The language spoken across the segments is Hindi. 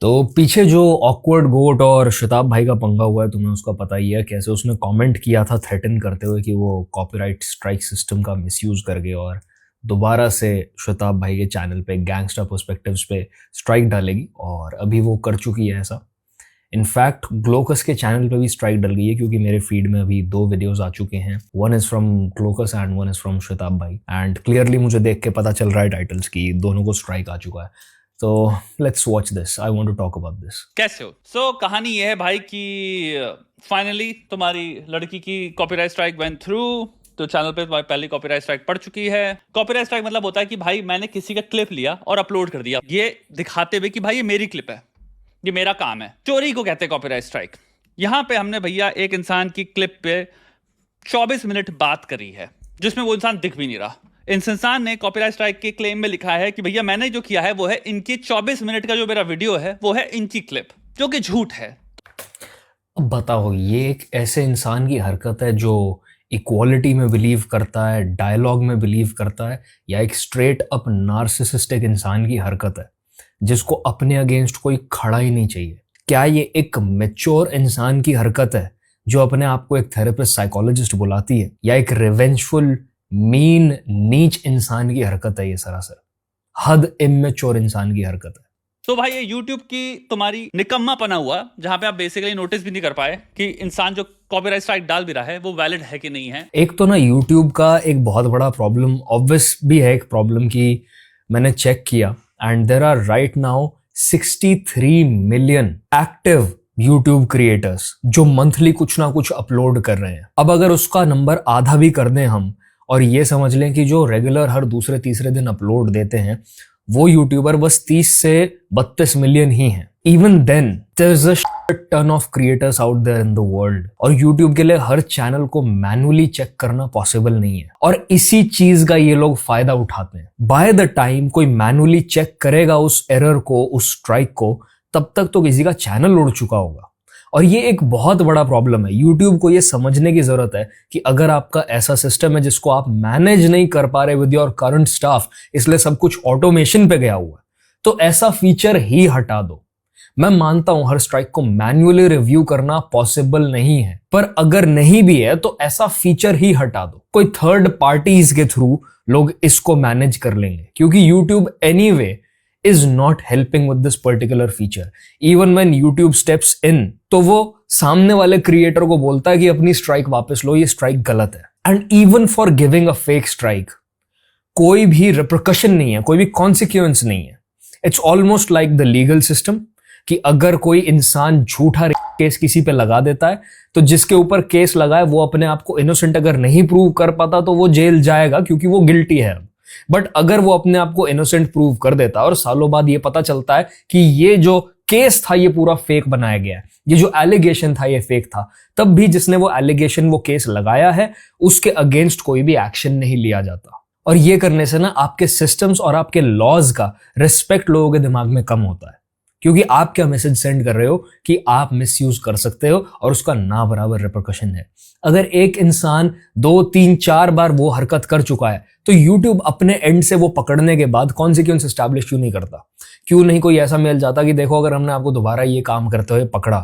तो पीछे जो ऑकवर्ड गोट और शताब भाई का पंगा हुआ है तुम्हें उसका पता ही है, कैसे उसने कमेंट किया था थ्रेटन करते हुए कि वो कॉपीराइट स्ट्राइक सिस्टम का मिसयूज करके और दोबारा से शताब भाई के चैनल पे गैंगस्टर पर्सपेक्टिव्स पे स्ट्राइक डालेगी। और अभी वो कर चुकी है ऐसा। इनफैक्ट ग्लोकस के चैनल पे भी स्ट्राइक डल गई है, क्योंकि मेरे फीड में अभी 2 वीडियोस आ चुके हैं। वन इज फ्रॉम ग्लोकस and one is from Shatab भाई, एंड क्लियरली मुझे देख के पता चल रहा है टाइटल्स की दोनों को स्ट्राइक आ चुका है। तो let's watch this, I want to talk about this. कैसे हो? कहानी ये है भाई कि फाइनली तुम्हारी लड़की की कॉपीराइट स्ट्राइक वेंट थ्रू। तो चैनल पे तुम्हारी पहली कॉपीराइट स्ट्राइक पड़ चुकी है। कॉपीराइट स्ट्राइक मतलब होता है कि भाई मैंने किसी का क्लिप लिया और अपलोड कर दिया, ये दिखाते हुए कि भाई ये मेरी क्लिप है, ये मेरा काम है। चोरी को कहते हैं कॉपीराइट स्ट्राइक। यहां पे हमने भैया एक इंसान की क्लिप पे 24 मिनट बात करी है, जिसमें वो इंसान दिख भी नहीं रहा। इस इंसान ने कॉपीराइट स्ट्राइक के क्लेम में लिखा है कि भैया मैंने जो किया है वो है इनकी 24 मिनट का जो मेरा वीडियो है वो है इनकी क्लिप, जो कि झूठ है। अब बताओ, ये एक ऐसे इंसान की हरकत है जो इक्वालिटी में बिलीव करता है, डायलॉग में बिलीव करता है, या एक स्ट्रेट अप नार्सिसिस्टिक इंसान की हरकत है जिसको अपने अगेंस्ट कोई खड़ा ही नहीं चाहिए? क्या ये एक मैच्योर इंसान की हरकत है जो अपने आप को एक थेरेपिस्ट साइकोलॉजिस्ट बुलाती है, या एक रिवेंजफुल मीन नीच इंसान की हरकत है? ये सरासर हद इमेच्योर इंसान की हरकत है। तो भाई ये YouTube की तुम्हारी निकम्मापना हुआ, जहां पे आप बेसिकली नोटिस भी नहीं कर पाए कि इंसान जो कॉपीराइट स्ट्राइक डाल भी रहा है वो वैलिड है कि नहीं है। एक तो ना YouTube का एक बहुत बड़ा प्रॉब्लम ऑब्वियस भी है, एक प्रॉब्लम की मैंने चेक किया, and there are right now 63 million active YouTube creators जो मंथली कुछ ना कुछ अपलोड कर रहे हैं। अब अगर उसका नंबर आधा भी कर दें हम, और ये समझ लें कि जो रेगुलर हर दूसरे तीसरे दिन अपलोड देते हैं वो यूट्यूबर बस 30 से 32 मिलियन ही हैं। Even then there is a ton of creators out there in the world, और यूट्यूब के लिए हर चैनल को मैनुअली चेक करना पॉसिबल नहीं है, और इसी चीज का ये लोग फायदा उठाते हैं। बाय द टाइम कोई मैनुअली चेक करेगा उस एरर को, उस स्ट्राइक को, तब तक तो किसी का चैनल उड़ चुका होगा। और ये एक बहुत बड़ा प्रॉब्लम है। YouTube को ये समझने की जरूरत है कि अगर आपका ऐसा सिस्टम है जिसको आप मैनेज नहीं कर पा रहे विद योर करंट स्टाफ, इसलिए सब कुछ ऑटोमेशन पे गया हुआ है, तो ऐसा फीचर ही हटा दो। मैं मानता हूं हर स्ट्राइक को मैन्युअली रिव्यू करना पॉसिबल नहीं है, पर अगर नहीं भी है तो ऐसा फीचर ही हटा दो। कोई थर्ड पार्टीज के थ्रू लोग इसको मैनेज कर लेंगे, क्योंकि YouTube anyway is not helping with this particular feature. Even when YouTube steps in, तो वो सामने वाले क्रिएटर को बोलता है कि अपनी स्ट्राइक वापस लो, ये स्ट्राइक गलत है। And even for giving a fake strike कोई भी रिप्रिकॉशन नहीं है, कोई भी कॉन्सिक्वेंस नहीं है। It's almost like the legal system कि अगर कोई इंसान झूठा केस किसी पे लगा देता है तो जिसके ऊपर केस लगा है वो अपने आप को इनोसेंट अगर नहीं प्रूव कर पाता तो वो जेल जाएगा, क्योंकि वो गिल्टी है। बट अगर वो अपने आप को इनोसेंट प्रूव कर देता है और सालों बाद ये पता चलता है कि ये जो केस था ये पूरा फेक बनाया गया है, ये जो एलिगेशन था ये फेक था, तब भी जिसने वो एलिगेशन, वो केस लगाया है, उसके अगेंस्ट कोई भी एक्शन नहीं लिया जाता। और ये करने से ना आपके सिस्टम्स और आपके लॉज का रिस्पेक्ट लोगों के दिमाग में कम होता है, क्योंकि आप क्या मैसेज सेंड कर रहे हो कि आप मिसयूज कर सकते हो और उसका ना बराबर रिपरकशन है। अगर एक इंसान 2, 3, 4 बार वो हरकत कर चुका है तो YouTube अपने एंड से वो पकड़ने के बाद कॉन्सिक्वेंस एस्टैब्लिश क्यों नहीं करता? क्यों नहीं कोई ऐसा मेल जाता कि देखो अगर हमने आपको दोबारा ये काम करते हुए पकड़ा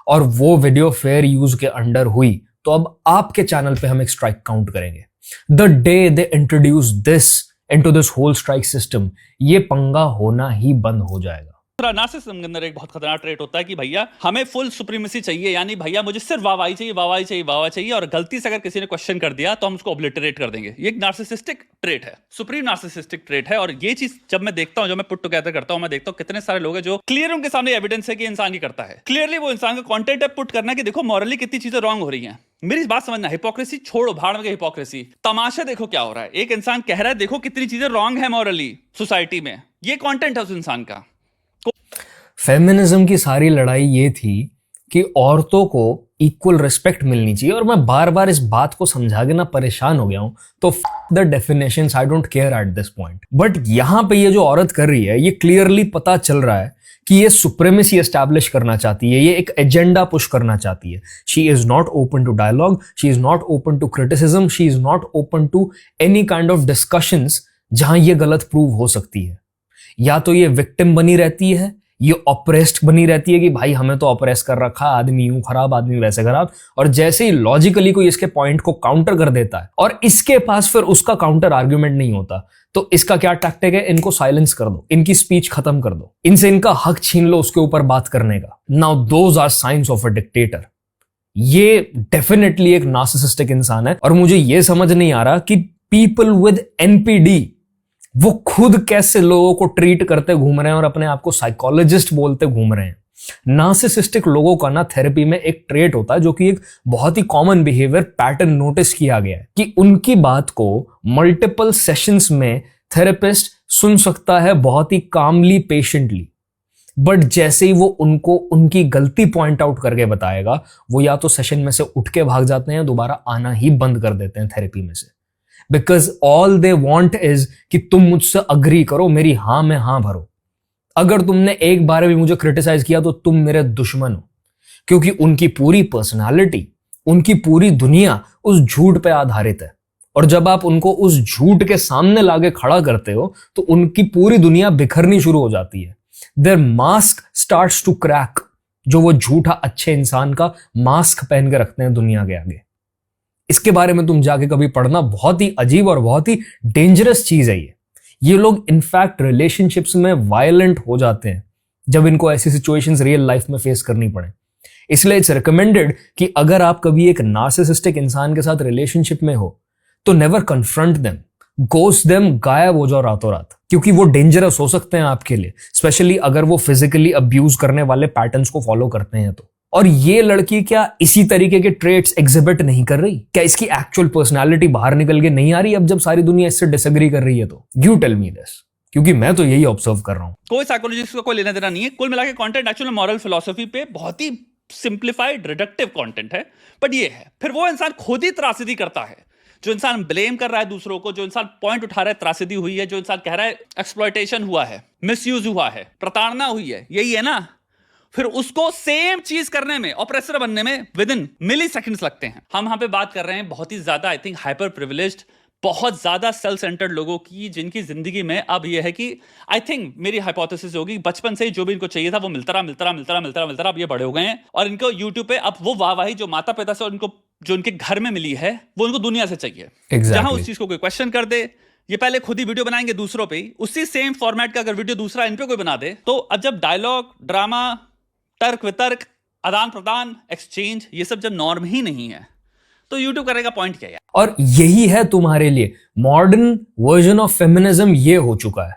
और वो वीडियो फेयर यूज के अंडर हुई तो अब आपके चैनल पे हम एक स्ट्राइक काउंट करेंगे। The day they introduce this into this whole strike system, ये पंगा होना ही बंद हो जाएगा। नार्सिसिज्म के अंदर एक बहुत खतरनाक ट्रेट होता है कि भैया हमें फुल सुप्रीमेसी चाहिए, यानी भैया मुझे सिर्फ वाहवाही चाहिए, वाहवाही चाहिए, वाहवाही चाहिए, और गलती से अगर किसी ने क्वेश्चन कर दिया तो हम उसको ऑब्लिटरेट कर देंगे। ये एक नार्सिसिस्टिक ट्रेट है, सुप्रीम नार्सिसिस्टिक ट्रेट है। और ये चीज जब मैं देखता हूं, जब मैं पुट टुगेदर करता हूं, मैं देखता हूं कितने सारे लोग हैं जो क्लियर उनके सामने एविडेंस है कि इंसान ही करता है। क्लियरली वो इंसान का कॉन्टेंट है पुट करना कि देखो मॉरली कितनी चीजें रॉन्ग हो रही है। मेरी बात समझना, हिपोक्रेसी छोड़ो, भाड़ में हिपोक्रेसी, तमाशा देखो क्या हो रहा है। एक इंसान कह रहा है देखो कितनी चीजें रॉन्ग है मॉरली सोसाइटी में, ये कॉन्टेंट है उस इंसान का। फेमिनिज्म की सारी लड़ाई ये थी कि औरतों को इक्वल रिस्पेक्ट मिलनी चाहिए, और मैं बार बार इस बात को समझा के ना परेशान हो गया हूं। तो the definitions, I don't care at this point. But यहां पे ये जो औरत कर रही है, ये क्लियरली पता चल रहा है कि ये सुप्रीमेसी एस्टैब्लिश करना चाहती है, ये एक एजेंडा पुश करना चाहती है। She is not open to dialogue, she is not open to criticism, she is not open to any kind of discussions जहां ये गलत प्रूव हो सकती है। या तो ये विक्टिम बनी रहती है ये ऑप्रेस्ड बनी रहती है कि भाई हमें तो ऑप्रेस कर रखा, आदमी यूं खराब, आदमी वैसे खराब। और जैसे ही लॉजिकली कोई इसके पॉइंट को काउंटर कर देता है और इसके पास फिर उसका काउंटर आर्ग्यूमेंट नहीं होता, तो इसका क्या टैक्टिक है? इनको साइलेंस कर दो, इनकी स्पीच खत्म कर दो, इनसे इनका हक छीन लो उसके ऊपर बात करने का। Now those are signs of a dictator. ये डेफिनेटली एक नार्सिसिस्टिक इंसान है। और मुझे ये समझ नहीं आ रहा कि पीपल विद एनपीडी वो खुद कैसे लोगों को ट्रीट करते घूम रहे हैं और अपने आप को साइकोलॉजिस्ट बोलते घूम रहे हैं। नार्सिसिस्टिक लोगों का ना थेरेपी में एक ट्रेट होता है जो कि एक बहुत ही कॉमन बिहेवियर पैटर्न नोटिस किया गया है कि उनकी बात को मल्टीपल सेशंस में थेरेपिस्ट सुन सकता है बहुत ही कामली, पेशेंटली, बट जैसे ही वो उनको उनकी गलती पॉइंट आउट करके बताएगा, वो या तो सेशन में से उठ के भाग जाते हैं, दोबारा आना ही बंद कर देते हैं थेरेपी में से। Because all they want is कि तुम मुझसे अग्री करो, मेरी हां में हां भरो। अगर तुमने एक बार भी मुझे क्रिटिसाइज किया तो तुम मेरे दुश्मन हो। क्योंकि उनकी पूरी पर्सनालिटी, उनकी पूरी दुनिया उस झूठ पे आधारित है। और जब आप उनको उस झूठ के सामने लाके खड़ा करते हो तो उनकी पूरी दुनिया बिखरनी शुरू हो जाती है। Their mask starts to crack, जो वो झूठा अच्छे इंसान का मास्क पहन के रखते हैं दुनिया के आगे। इसके बारे में तुम जाके कभी पढ़ना, बहुत ही अजीब और बहुत ही डेंजरस चीज है ये लोग इनफैक्ट रिलेशनशिप्स में वायलेंट हो जाते हैं जब इनको ऐसी सिचुएशंस रियल लाइफ में फेस करनी पड़े। इसलिए इट्स रिकमेंडेड कि अगर आप कभी एक नार्सिसिस्टिक इंसान के साथ रिलेशनशिप में हो तो never confront them, ghost them, गायब हो जाओ रातों रात, क्योंकि वो डेंजरस हो सकते हैं आपके लिए, स्पेशली अगर वो फिजिकली अब्यूज करने वाले पैटर्न्स को फॉलो करते हैं तो। और ये लड़की क्या इसी तरीके के ट्रेट्स एग्जिबिट नहीं कर रही? क्या इसकी एक्चुअल पर्सनालिटी बाहर निकल के नहीं आ रही अब जब सारी दुनिया इससे डिसएग्री कर रही है तो? यू टेल मी दिस, क्योंकि मैं तो यही ऑब्जर्व कर रहा हूं। कोई साइकोलॉजिस्ट का कोई लेना देना नहीं है। कुल मिला के कंटेंट एक्चुअली मॉरल फिलॉसफी पे बहुत ही सिंप्लीफाइड रिडक्टिव कंटेंट है, बट ये है फिर वो इंसान खुद ही त्रासदी करता है। जो इंसान ब्लेम कर रहा है दूसरों को, जो इंसान पॉइंट उठा रहा है त्रासदी हुई है, जो इंसान कह रहा है एक्सप्लॉयटेशन हुआ है, मिसयूज हुआ है, प्रताड़ना हुई है, यही है ना, फिर उसको सेम चीज करने में, ऑपरेसर बनने में विद इन मिली सेकेंड्स लगते हैं। हम यहां पे बात कर रहे हैं बहुत ही ज्यादा आई थिंक हाइपर प्रिविलेज्ड, बहुत ज्यादा सेल्फ सेंटर्ड लोगों की, जिनकी जिंदगी में अब यह है कि आई थिंक मेरी हाइपोथेसिस होगी बचपन से ही जो भी इनको चाहिए था वो मिलता रहा। अब ये बड़े हो गए हैं और इनको यूट्यूब पे अब वो वाहवाही जो माता पिता से और इनको जो उनके घर में मिली है वो उनको दुनिया से चाहिए। जहां उस चीज को कोई क्वेश्चन कर दे, ये पहले खुद ही वीडियो बनाएंगे दूसरों पे, उसी सेम फॉर्मेट का अगर वीडियो दूसरा इन पे कोई बना दे तो अब जब डायलॉग, ड्रामा, तर्क वितर्क, आदान प्रदान, एक्सचेंज, ये सब जब नॉर्म ही नहीं है तो यूट्यूब करेगा पॉइंट क्या है? और यही है तुम्हारे लिए मॉडर्न वर्जन ऑफ फेमिनिज्म। ये हो चुका है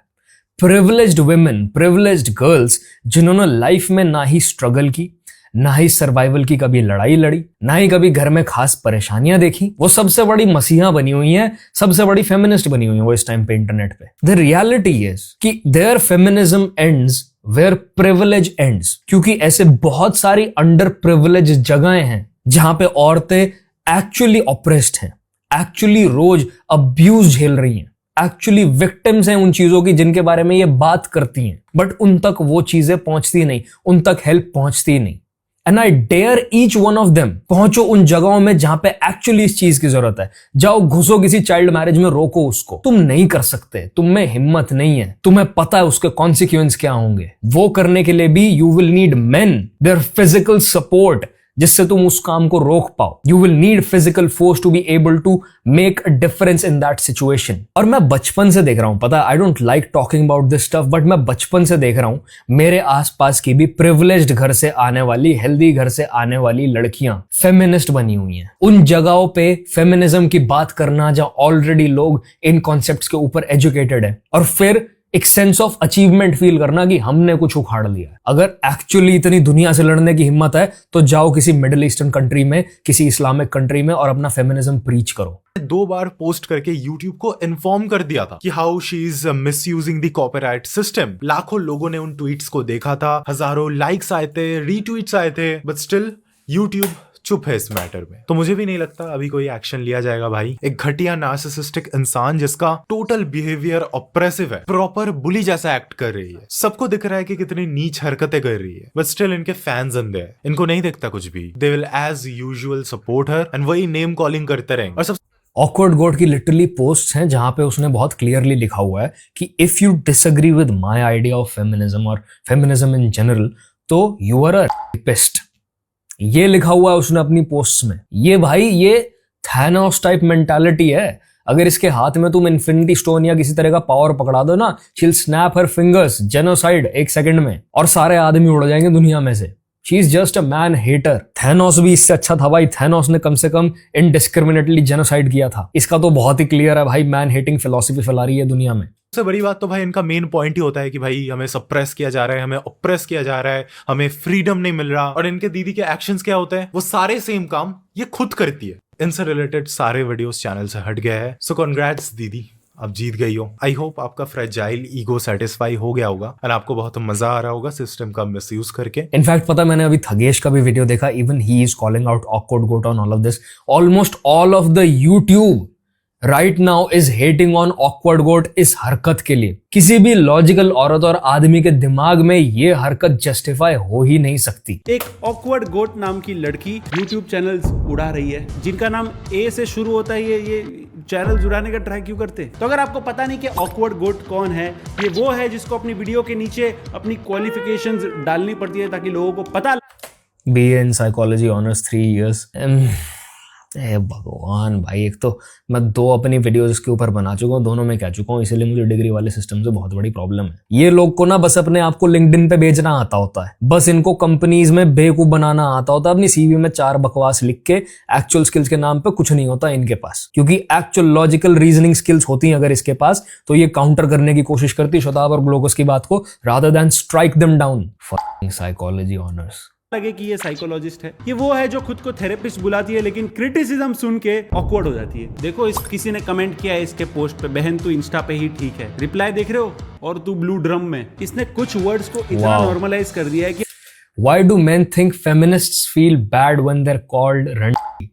प्रिविलेज्ड वुमेन, प्रिविलेज्ड गर्ल्स, जिन्होंने लाइफ में ना ही स्ट्रगल की, ना ही सर्वाइवल की कभी लड़ाई लड़ी, ना ही कभी घर में खास परेशानियां देखी, वो सबसे बड़ी मसीहा बनी हुई है, सबसे बड़ी फेमिनिस्ट बनी हुई है वो इस टाइम पे इंटरनेट पे। द रियलिटी इज कि their feminism ends where privilege ends, क्योंकि ऐसे बहुत सारी अंडर प्रिविलेज जगहें हैं जहां पे औरतें एक्चुअली ऑप्रेस्ड हैं, एक्चुअली रोज अब्यूज झेल रही हैं, एक्चुअली विक्टिम्स हैं उन चीजों की जिनके बारे में ये बात करती हैं, बट उन तक वो चीजें पहुंचती नहीं, उन तक हेल्प पहुंचती नहीं। And I dare each one of them, पहुंचो उन जगहों में जहां पे एक्चुअली इस चीज की जरूरत है। जाओ घुसो किसी चाइल्ड मैरिज में, रोको उसको। तुम नहीं कर सकते, तुम में हिम्मत नहीं है, तुम्हें पता है उसके कॉन्सिक्वेंस क्या होंगे। वो करने के लिए भी you will need men, their physical support, जिससे तुम उस काम को रोक पाओ। You will need physical force to be able to make a difference in that situation. और मैं बचपन से देख रहा हूं, पता है I don't like talking about this stuff, but मैं बचपन से देख रहा हूं मेरे आसपास की भी प्रिविलेज्ड घर से आने वाली, हेल्दी घर से आने वाली लड़कियां फेमिनिस्ट बनी हुई हैं। उन जगहों पे फेमिनिज्म की बात करना जहां ऑलरेडी लोग इन कॉन्सेप्ट्स के ऊपर एजुकेटेड है, और फिर एक सेंस ऑफ अचीवमेंट फील करना कि हमने कुछ उखाड़ लिया। अगर एक्चुअली इतनी दुनिया से लड़ने की हिम्मत है तो जाओ किसी मिडिल ईस्टर्न कंट्री में, किसी इस्लामिक कंट्री में और अपना फेमिनिज्म प्रीच करो। 2 बार पोस्ट करके YouTube को इन्फॉर्म कर दिया था कि how she is misusing the copyright system. लाखों लोगों ने उन ट्वीट्स को देखा था, हजारों लाइक्स आए थे, रीट्वीट्स आए थे, बट स्टिल YouTube चुप है इस मैटर में। तो मुझे भी नहीं लगता अभी कोई एक्शन लिया जाएगा भाई। एक घटिया नार्सिसिस्टिक इंसान जिसका टोटल बिहेवियर ऑप्रेसिव है, प्रॉपर बुली जैसा एक्ट कर रही है, सबको दिख रहा है कि कितनी नीच हरकतें कर रही है, बट स्टिल इनके फैंस अंधे हैं, इनको नहीं दिखता कुछ भी। They will as usual support her and वही नेम कॉलिंग करते रहेंगे। और ऑकवर्ड गोट की लिटरली पोस्ट्स हैं जहां पे उसने बहुत क्लियरली लिखा हुआ है कि if you disagree with my idea of feminism और फेमिनिज्म इन जनरल तो यू आर अ रेपिस्ट। ये लिखा हुआ है उसने अपनी पोस्ट्स में। ये भाई ये थैनोस टाइप मेंटालिटी है। अगर इसके हाथ में तुम इन्फिनिटी स्टोन या किसी तरह का पावर पकड़ा दो ना, she'll snap her fingers, genocide 1 second में, और सारे आदमी उड़ जाएंगे दुनिया में से। She is just a man hater. Thanos भी इससे अच्छा था भाई। थैनोस ने कम से कम इनडिस्क्रिमिनेटली जेनोसाइड किया था। इसका तो बहुत ही क्लियर है भाई, मैन हेटिंग फिलॉसफी फैला रही है दुनिया में। सबसे बड़ी बात तो भाई इनका मेन पॉइंट ही होता है कि भाई हमें सप्रेस किया जा रहा है, हमें ऑप्रेस किया जा रहा है, हमें फ्रीडम नहीं मिल रहा। और इनके दीदी के एक्शंस क्या होते हैं, वो सारे सेम काम ये खुद करती है। इनसे रिलेटेड सारे वीडियोस चैनल से हट गए हैं। सो कांग्रेट्स दीदी, आप जीत गई हो। आई होप आपका फ्रेजाइल ईगो सेटिस्फाई हो गया होगा और आपको बहुत मजा आ रहा होगा सिस्टम का मिसयूज करके। इनफैक्ट पता, मैंने अभी थगेश का भी वीडियो देखा। Even he is calling out awkward goat on all of this. Almost all of the YouTube right now is hating on awkward goat इस हरकत के लिए। किसी भी लॉजिकल औरत और आदमी के दिमाग में ये हरकत जस्टिफाई हो ही नहीं सकती। एक ऑकवर्ड गोट नाम की लड़की यूट्यूब चैनल्स उड़ा रही है जिनका नाम ए से शुरू होता है। ये चैनल उड़ाने का ट्राई क्यों करते? तो अगर आपको पता नहीं कि ऑकवर्ड गोट कौन है, ये वो है जिसको अपनी वीडियो के नीचे अपनी क्वालिफिकेशंस डालनी पड़ती है ताकि लोगों को पता। BA in psychology honors 3 years। ए भगवान भाई, एक तो मैं 2 अपनी वीडियोस के ऊपर बना चुका हूँ, दोनों में कह चुका हूँ, इसीलिए मुझे डिग्री वाले सिस्टम से बहुत बड़ी प्रॉब्लम है। ये लोग को ना बस अपने आप को लिंक्डइन पे बेचना आता होता है, बस इनको कंपनीज में बेवकूफ बनाना आता होता है। अपनी CV में 4 बकवास लिख के एक्चुअल स्किल्स के नाम पे कुछ नहीं होता इनके पास, क्योंकि एक्चुअल लॉजिकल रीजनिंग स्किल्स होती हैं अगर इसके पास, तो ये काउंटर करने की कोशिश करती शताब और ग्लोकस की बात को, rather than strike them down. Fucking psychology honours. लगे कि ये साइकोलॉजिस्ट है, ये वो है जो खुद को थेरेपिस्ट बुलाती है लेकिन क्रिटिसिज्म सुन के ऑकवर्ड हो जाती है। देखो किसी ने कमेंट किया है इसके पोस्ट पे, बहन तू इंस्टा पे ही ठीक है, रिप्लाई देख रहे हो, और तू ब्लू ड्रम में। इसने कुछ वर्ड्स को इतना नॉर्मलाइज कर दिया है कि Why do men think feminists feel bad when they're called randy?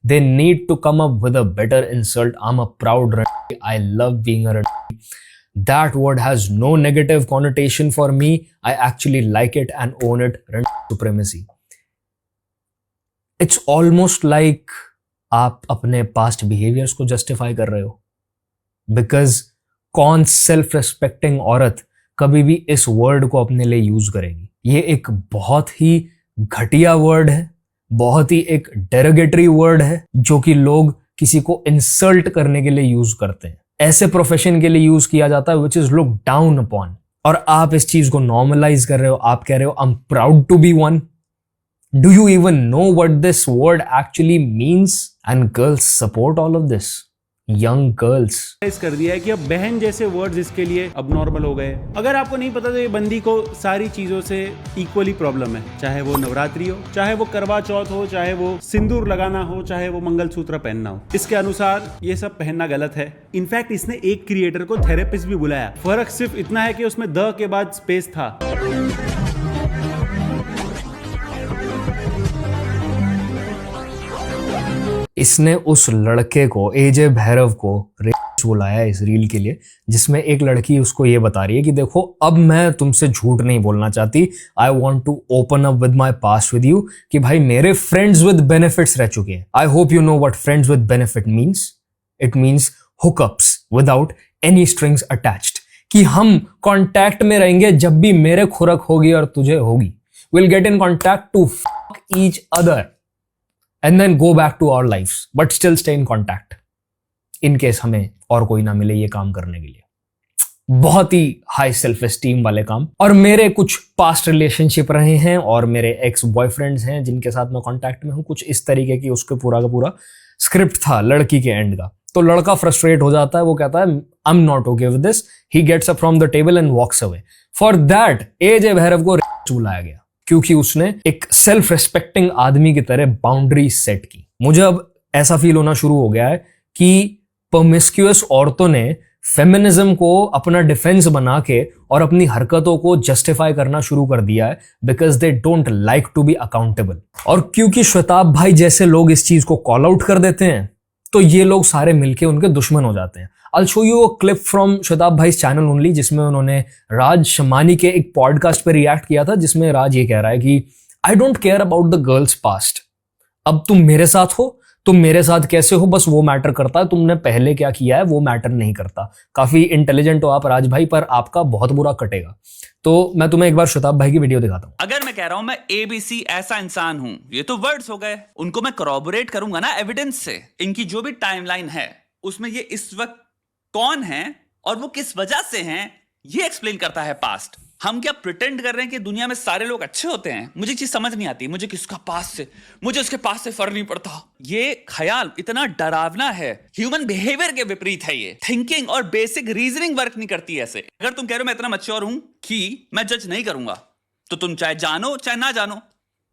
They need to come up with a better insult. I'm a proud randy. I love being a randy. That word has no negative connotation for me. I actually like it and own it. Randy supremacy. It's almost like आप अपने past behaviors को justify कर रहे हो, because कौन self respecting औरत कभी भी इस word को अपने लिए use करेगी? ये एक बहुत ही घटिया वर्ड है, बहुत ही एक डेरोगेटरी वर्ड है जो कि लोग किसी को इंसल्ट करने के लिए यूज करते हैं। ऐसे प्रोफेशन के लिए यूज किया जाता है which is look down upon, और आप इस चीज को नॉर्मलाइज कर रहे हो। आप कह रहे हो I am proud to be one. Do you even know what this word actually means? And girls support all of this, young girls. कर दिया है कि अब बहन जैसे वर्ड्स इसके लिए अब नॉर्मल हो गए। अगर आपको नहीं पता तो ये बंदी को सारी चीजों से इक्वली प्रॉब्लम है, चाहे वो नवरात्रि हो, चाहे वो करवा चौथ हो, चाहे वो सिंदूर लगाना हो, चाहे वो मंगलसूत्र पहनना हो। इसके अनुसार ये सब पहनना गलत है। इनफैक्ट इसने एक क्रिएटर को थेरेपिस्ट भी बुलाया। फर्क सिर्फ इतना है कि उसमें द के बाद स्पेस था। इसने उस लड़के को, एजे भैरव को रेस बुलाया इस रील के लिए, जिसमें एक लड़की उसको ये बता रही है कि देखो अब मैं तुमसे झूठ नहीं बोलना चाहती, I want to open up with my past with you, कि भाई मेरे फ्रेंड्स विद बेनिफिट्स रह चुके हैं। I hope you know what friends with benefit means. It means hookups without any strings attached, कि हम कॉन्टैक्ट में रहेंगे जब भी मेरे खुरक होगी और तुझे होगी। Will get in contact to fuck each other and then go back to our lives, but still stay in contact in case हमें और कोई ना मिले ये काम करने के लिए। बहुत ही हाई सेल्फ एस्टीम वाले काम। और मेरे कुछ पास्ट रिलेशनशिप रहे हैं और मेरे एक्स बॉयफ्रेंड्स हैं जिनके साथ मैं कांटेक्ट में हूँ। कुछ इस तरीके की उसके पूरा का पूरा स्क्रिप्ट था लड़की के एंड का। तो लड़का फ्रस्ट्रेट हो जाता है, वो कहता है I am not okay with this, he gets up from the table and walks away. For that AJ Bhairav को बुलाया गया, क्योंकि उसने एक सेल्फ रिस्पेक्टिंग आदमी की तरह बाउंड्री सेट की। मुझे अब ऐसा फील होना शुरू हो गया है कि परमिस्क्यूअस औरतों ने फेमिनिज्म को अपना डिफेंस बना के और अपनी हरकतों को जस्टिफाई करना शुरू कर दिया है, because they don't like to be accountable. और क्योंकि श्वेताब भाई जैसे लोग इस चीज को कॉल आउट कर देते हैं, तो ये लोग सारे मिलके उनके दुश्मन हो जाते हैं। I'll show you a clip from Shwetab भाई चैनल ओनली, जिसमें उन्होंने राज शमानी के एक पॉडकास्ट पे रिएक्ट किया था, जिसमें राज ये कह रहा है कि I don't care about the girls past. अब तुम मेरे साथ हो तुम मेरे साथ कैसे हो बस वो मैटर करता है, तुमने पहले क्या किया है वो मैटर नहीं करता। काफी इंटेलिजेंट हो आप राज भाई, पर आपका बहुत बुरा कटेगा। तो मैं तुम्हें एक बार शताब भाई की वीडियो दिखाता हूँ। अगर मैं कह रहा हूं मैं ABC ऐसा इंसान हूं, ये तो वर्ड्स हो गए, उनको मैं corroborate करूंगा ना एविडेंस से। इनकी जो भी टाइमलाइन है उसमें ये इस वक्त कौन है और वो किस वजह से हैं, ये एक्सप्लेन करता है पास्ट। हम क्या प्रिटेंड कर रहे हैं कि दुनिया में सारे लोग अच्छे होते हैं? मुझे चीज समझ नहीं आती, मुझे किसका पास से, मुझे उसके पास से फर्क नहीं पड़ता। ये ख्याल इतना डरावना है, ह्यूमन बिहेवियर के विपरीत है। ये थिंकिंग और बेसिक रीजनिंग वर्क नहीं करती ऐसे। अगर तुम कह रहे हो मैं इतना मैच्योर हूं कि मैं जज नहीं करूंगा, तो तुम चाहे जानो चाहे ना जानो,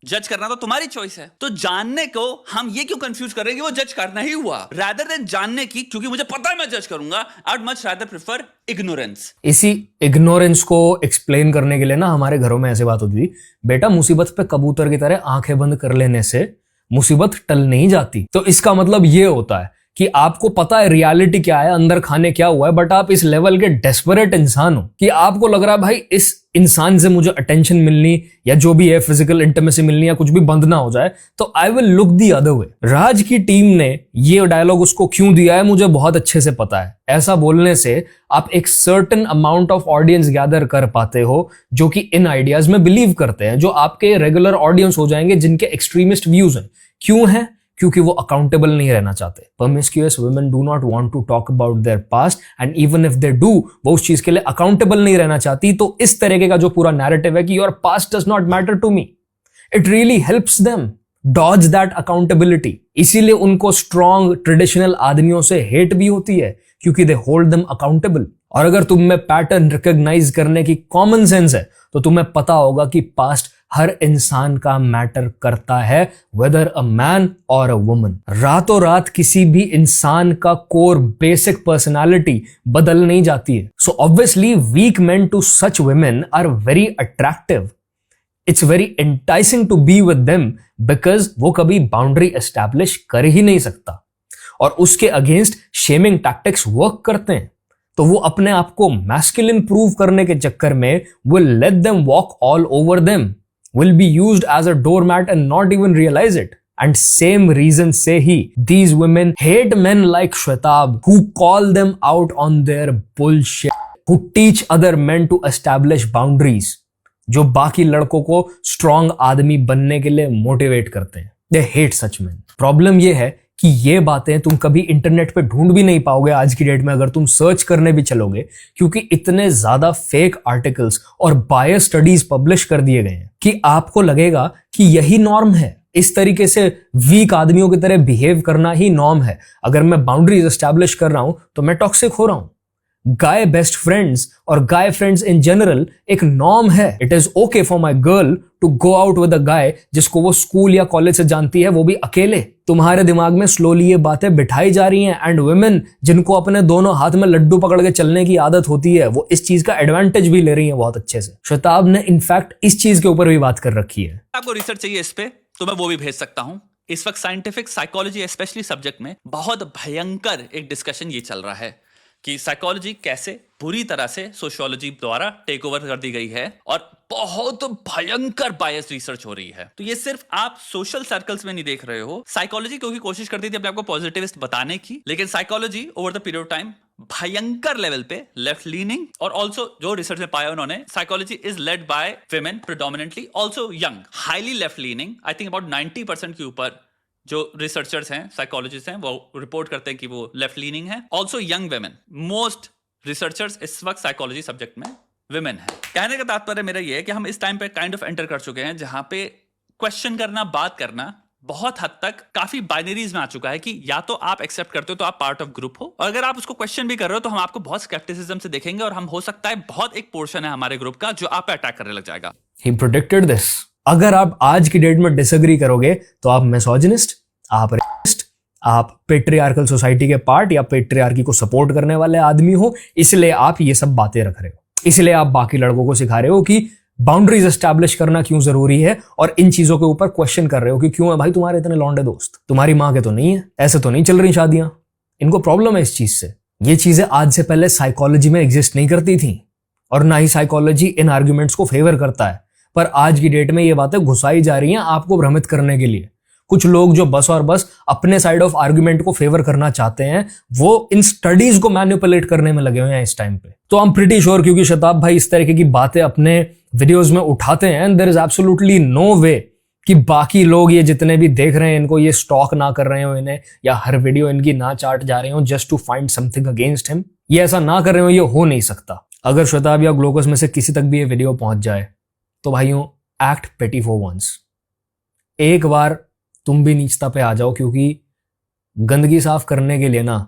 जज करना तो तुम्हारी चॉइस है। तो जानने को हम ये क्यों कंफ्यूज कर रहे हैं कि वो जज करना ही हुआ, रादर देन जानने की क्योंकि मुझे पता है मैं जज करूंगा। I would much rather prefer ignorance. इसी इग्नोरेंस को एक्सप्लेन करने के लिए ना हमारे घरों में ऐसी बात होती थी, बेटा मुसीबत पे कबूतर की तरह आंखें बंद कर लेने से मुसीबत टल नहीं जाती। तो इसका मतलब ये होता है कि आपको पता है रियलिटी क्या है, अंदर खाने क्या हुआ है, बट आप इस लेवल के डेस्परेट इंसान हो कि आपको लग रहा है भाई इस इंसान से मुझे अटेंशन मिलनी या जो भी है फिजिकल इंटीमेसी मिलनी या कुछ भी बंद ना हो जाए तो I will look the other way. Raj की टीम ने ये डायलॉग उसको क्यों दिया है मुझे बहुत अच्छे से पता है। ऐसा बोलने से आप एक certain amount of audience gather कर पाते हो जो कि इन आइडियाज में बिलीव करते हैं, जो आपके रेगुलर ऑडियंस हो जाएंगे जिनके एक्सट्रीमिस्ट व्यूज हैं। क्यों है? क्योंकि वो अकाउंटेबल नहीं रहना चाहते। Promiscuous women do not want to talk about their past and even if they do, वो उस चीज के लिए अकाउंटेबल नहीं रहना चाहती। तो इस तरीके का जो पूरा नैरेटिव है कि your past does not matter to me, it really helps them dodge that accountability। इसीलिए उनको स्ट्रॉन्ग ट्रेडिशनल आदमियों से हेट भी होती है क्योंकि they hold them accountable। और अगर तुम में पैटर्न रिकॉग्नाइज करने की कॉमन सेंस है तो तुम्हें पता होगा कि पास्ट हर इंसान का मैटर करता है, वेदर अ मैन और अ वुमन। रातों रात किसी भी इंसान का कोर बेसिक पर्सनालिटी बदल नहीं जाती है। So obviously weak men to such women are very attractive. It's very enticing to be with them because वो कभी बाउंड्री एस्टैब्लिश कर ही नहीं सकता और उसके अगेंस्ट शेमिंग टैक्टिक्स वर्क करते हैं। तो वो अपने आप को मैस्कुलिन प्रूव करने के चक्कर में will let them walk all over them, will be used as a doormat and not even realize it. And same reason से ही these women hate men like Shwetab who call them out on their bullshit, who teach other men to establish boundaries, जो बाकी लड़कों को strong आदमी बनने के लिए मोटिवेट करते हैं। They hate such men. Problem ये है कि ये बातें तुम कभी इंटरनेट पे ढूंढ भी नहीं पाओगे आज की डेट में अगर तुम सर्च करने भी चलोगे, क्योंकि इतने ज्यादा फेक आर्टिकल्स और बायस स्टडीज पब्लिश कर दिए गए हैं कि आपको लगेगा कि यही नॉर्म है। इस तरीके से वीक आदमियों की तरह बिहेव करना ही नॉर्म है। अगर मैं बाउंड्रीज एस्टैब्लिश कर रहा हूं तो मैं टॉक्सिक हो रहा हूं। गाय बेस्ट फ्रेंड्स और गाय फ्रेंड्स इन जनरल एक नॉर्म है। It is okay for my girl to go out with a guy जिसको वो स्कूल या कॉलेज से जानती है, वो भी अकेले। तुम्हारे दिमाग में स्लोली ये बातें बिठाई जा रही हैं एंड वुमेन जिनको अपने दोनों हाथ में लड्डू पकड़ के चलने की आदत होती है वो इस चीज का एडवांटेज भी ले रही हैं बहुत अच्छे से। शताब ने इनफैक्ट इस चीज के ऊपर भी बात कर रखी है। आपको रिसर्च चाहिए इस पे तो मैं वो भी भेज सकता हूं। इस वक्त साइंटिफिक साइकोलॉजी स्पेशली सब्जेक्ट में बहुत भयंकर एक डिस्कशन ये चल रहा है कि साइकोलॉजी कैसे पूरी तरह से सोशियोलॉजी द्वारा टेक ओवर कर दी गई है और बहुत भयंकर बायस रिसर्च हो रही है। तो ये सिर्फ आप सोशल सर्कल्स में नहीं देख रहे हो। साइकोलॉजी क्योंकि कोशिश करती थी अपने आपको पॉजिटिविस्ट बताने की, लेकिन psychology over the period of time भयंकर लेवल पे लेफ्ट लीनिंग और ऑल्सो जो रिसर्च में पाया उन्होंने, psychology is led by women predominantly, also young, highly left leaning. I think about 90% के ऊपर जो रिसर्चर्स हैं, साइकोलॉजिस्ट हैं, वो रिपोर्ट करते हैं कि वो लेफ्ट लीनिंग है। Also young women, most researchers इस वक्त साइकोलॉजी सब्जेक्ट में विमेन है। कहने का तात्पर्य मेरा ये है कि हम इस टाइम पे काइंड ऑफ एंटर कर चुके हैं जहां पे क्वेश्चन करना, बात करना बहुत हद तक काफी बाइनरीज में आ चुका है कि या तो आप एक्सेप्ट करते हो तो आप पार्ट ऑफ ग्रुप हो, और अगर आप उसको क्वेश्चन भी कर रहे हो तो हम आपको बहुत स्केप्टिसिज्म से देखेंगे और हम हो सकता है बहुत एक पोर्शन है हमारे ग्रुप का जो आप पे अटैक करने लग जाएगा। He predicted this. अगर आप आज की डेट में डिसएग्री करोगे तो आप मिसोजिनिस्ट, आप रेसिस्ट, आप पेट्रियार्कल सोसाइटी के पार्ट या पेट्रियार्की को सपोर्ट करने वाले आदमी हो, इसलिए आप ये सब बातें रख रहे हो। इसलिए आप बाकी लड़कों को सिखा रहे हो कि बाउंड्रीज एस्टैब्लिश करना क्यों जरूरी है और इन चीजों के ऊपर क्वेश्चन कर रहे हो कि क्यों है भाई तुम्हारे इतने लौंडे दोस्त, तुम्हारी माँ के तो नहीं है, ऐसे तो नहीं चल रही शादियां। इनको प्रॉब्लम है इस चीज से। ये चीजें आज से पहले साइकोलॉजी में एग्जिस्ट नहीं करती थी और ना ही साइकोलॉजी इन आर्ग्यूमेंट्स को फेवर करता है, पर आज की डेट में ये बातें घुसाई जा रही हैं आपको भ्रमित करने के लिए। कुछ लोग जो बस और बस अपने साइड ऑफ आर्गुमेंट को फेवर करना चाहते हैं, वो इन स्टडीज को मैनिपुलेट करने में लगे हुए हैं इस टाइम पे। तो आई एम प्रीटी श्योर, क्योंकि शताब भाई इस तरीके की बातें अपने वीडियोस में उठाते हैं, देयर इज एब्सोल्युटली नो वे कि बाकी लोग ये जितने भी देख रहे हैं इनको ये स्टॉक ना कर रहे हो इन्हें, या हर वीडियो इनकी ना चाट जा रहे हो just to find something against him. ये ऐसा ना कर रहे हो, ये हो नहीं सकता। अगर शताब या ग्लोकस में से किसी तक भी ये वीडियो पहुंच जाए तो भाइयों, एक्ट पेटी फॉर वंस। एक बार तुम भी नीचता पे आ जाओ, क्योंकि गंदगी साफ करने के लिए ना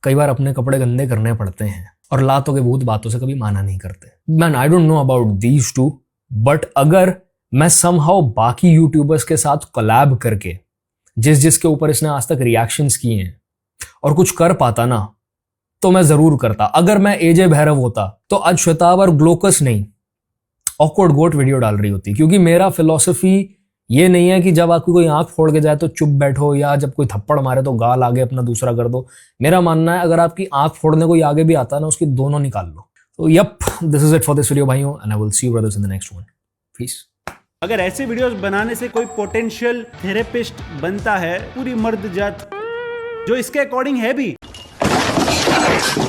कई बार अपने कपड़े गंदे करने पड़ते हैं, और लातों के भूत बातों से कभी माना नहीं करते। Man, I don't know about these two, but अगर मैं समहाउ बाकी यूट्यूबर्स के साथ कोलैब करके जिसके ऊपर इसने आज तक रिएक्शंस किए हैं और कुछ कर पाता ना, तो मैं जरूर करता। अगर मैं एजे भैरव होता तो आज श्वेताब और ग्लोकस नहीं, ऑकवर्ड गोट वीडियो डाल रही होती। क्योंकि मेरा फिलॉसफी ये नहीं है कि जब आपकी कोई आंख फोड़ के जाए तो चुप बैठो, या जब कोई थप्पड़ मारे तो गाल आगे अपना दूसरा कर दो। मेरा मानना है अगर आपकी आंख फोड़ने कोई आगे भी आता है ना, उसकी दोनों निकाल लो। तो yup, this is it for this video भाइयों, and I will see you brothers in the next one. Peace. अगर ऐसे वीडियोस बनाने से कोई पोटेंशियल थेरेपिस्ट बनता है, पूरी मर्द जात जो इसके अकॉर्डिंग है भी,